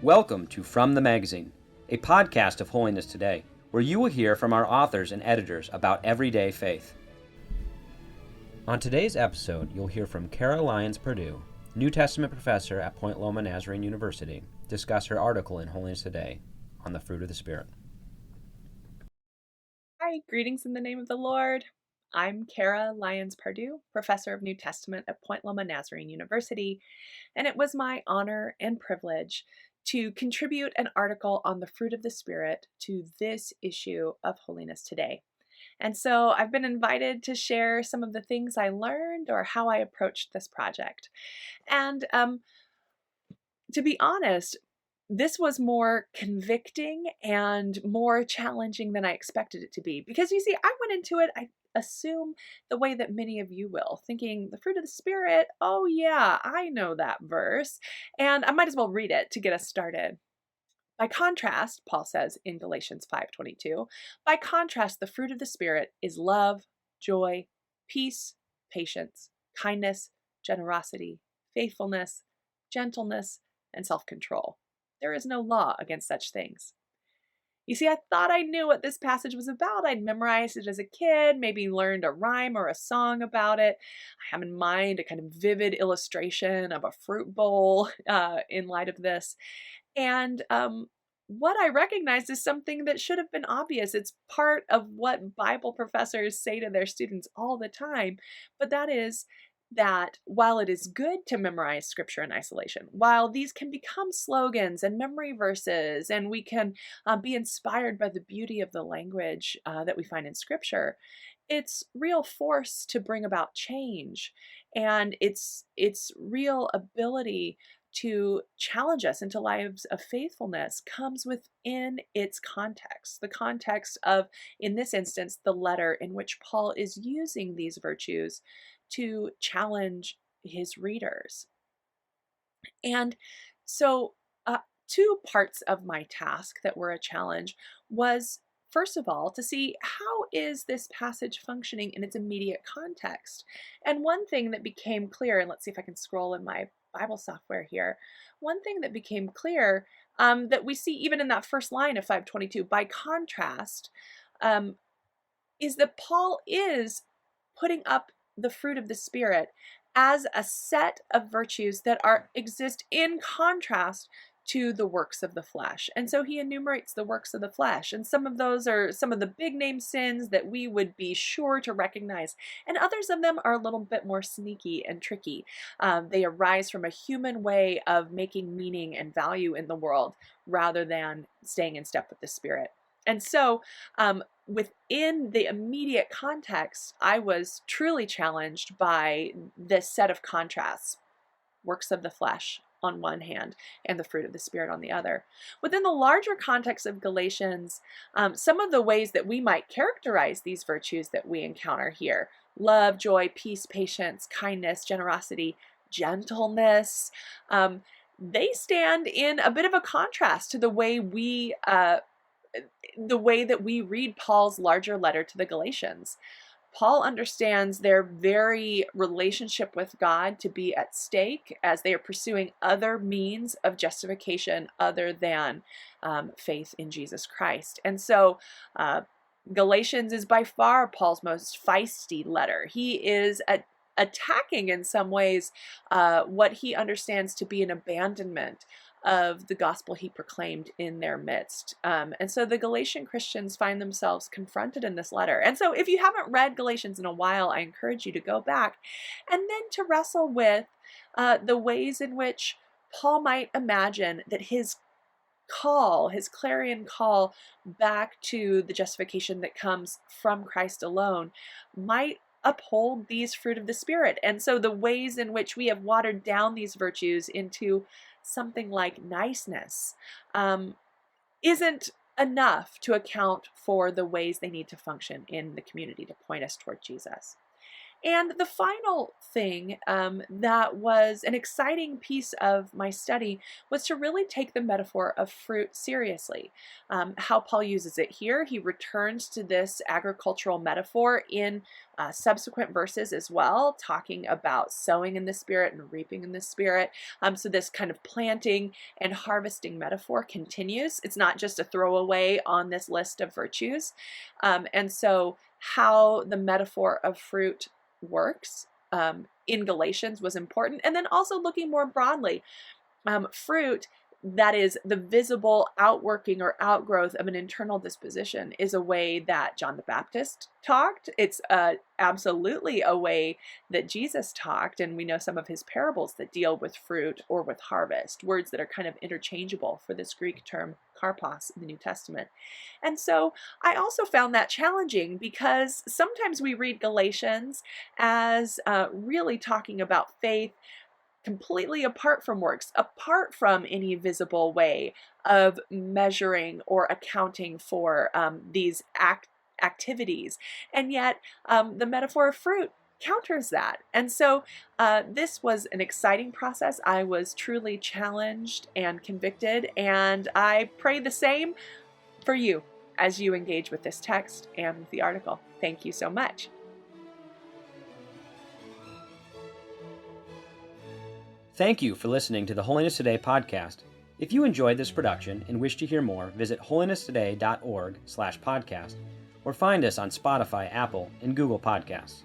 Welcome to From the Magazine, a podcast of Holiness Today, where you will hear from our authors and editors about everyday faith. On today's episode, you'll hear from Lyons Pardue, New Testament professor at Loma, Nazarene University, discuss her article in Holiness Today on the fruit of the Spirit. Hi, greetings in the name of the Lord. I'm Lyons Pardue, professor of New Testament at Loma, Nazarene University, and it was my honor and privilege to contribute an article on the fruit of the Spirit to this issue of Holiness Today. And so I've been invited to share some of the things I learned or how I approached this project. And to be honest, this was more convicting and more challenging than I expected it to be. Because you see, I went into it, I assume the way that many of you will, thinking the fruit of the Spirit, oh yeah, I know that verse, and I might as well read it to get us started. By contrast, Paul says in Galatians 5:22, by contrast, the fruit of the Spirit is love, joy, peace, patience, kindness, generosity, faithfulness, gentleness, and self-control. There is no law against such things. You see, I thought I knew what this passage was about. I'd memorized it as a kid, maybe learned a rhyme or a song about it. I have in mind a kind of vivid illustration of a fruit bowl in light of this. And what I recognized is something that should have been obvious. It's part of what Bible professors say to their students all the time, but that is that while it is good to memorize scripture in isolation, while these can become slogans and memory verses, and we can be inspired by the beauty of the language that we find in scripture, it's real force to bring about change, and its real ability to challenge us into lives of faithfulness comes within its context, the context of, in this instance, the letter in which Paul is using these virtues to challenge his readers. And so two parts of my task that were a challenge was, first of all, to see how is this passage functioning in its immediate context. And one thing that became clear, and let's see if I can scroll in my Bible software here, one thing that became clear that we see even in that first line of 522, by contrast, is that Paul is putting up the fruit of the Spirit as a set of virtues that exist in contrast to the works of the flesh. And so he enumerates the works of the flesh. And some of those are some of the big name sins that we would be sure to recognize. And others of them are a little bit more sneaky and tricky. They arise from a human way of making meaning and value in the world rather than staying in step with the Spirit. And so within the immediate context, I was truly challenged by this set of contrasts, works of the flesh on one hand and the fruit of the Spirit on the other. Within the larger context of Galatians, some of the ways that we might characterize these virtues that we encounter here, love, joy, peace, patience, kindness, generosity, gentleness, they stand in a bit of a contrast to the way that we read Paul's larger letter to the Galatians. Paul understands their very relationship with God to be at stake as they are pursuing other means of justification other than faith in Jesus Christ. And so Galatians is by far Paul's most feisty letter. He is attacking in some ways what he understands to be an abandonment of the gospel he proclaimed in their midst. And so the Galatian Christians find themselves confronted in this letter. And so if you haven't read Galatians in a while, I encourage you to go back and then to wrestle with the ways in which Paul might imagine that his call, his clarion call back to the justification that comes from Christ alone, might uphold these fruit of the Spirit. And so the ways in which we have watered down these virtues into something like niceness isn't enough to account for the ways they need to function in the community to point us toward Jesus. And the final thing that was an exciting piece of my study was to really take the metaphor of fruit seriously. How Paul uses it here, he returns to this agricultural metaphor in subsequent verses as well, talking about sowing in the Spirit and reaping in the Spirit. So this kind of planting and harvesting metaphor continues. It's not just a throwaway on this list of virtues. And so how the metaphor of fruit works in Galatians was important. And then also looking more broadly, fruit that is the visible outworking or outgrowth of an internal disposition is a way that John the Baptist talked. It's absolutely a way that Jesus talked, and we know some of his parables that deal with fruit or with harvest, words that are kind of interchangeable for this Greek term karpos in the New Testament. And so I also found that challenging because sometimes we read Galatians as really talking about faith completely apart from works, apart from any visible way of measuring or accounting for these activities. And yet the metaphor of fruit counters that. And so this was an exciting process. I was truly challenged and convicted, and I pray the same for you as you engage with this text and with the article. Thank you so much. Thank you for listening to the Holiness Today podcast. If you enjoyed this production and wish to hear more, visit holinesstoday.org/podcast or find us on Spotify, Apple, and Google Podcasts.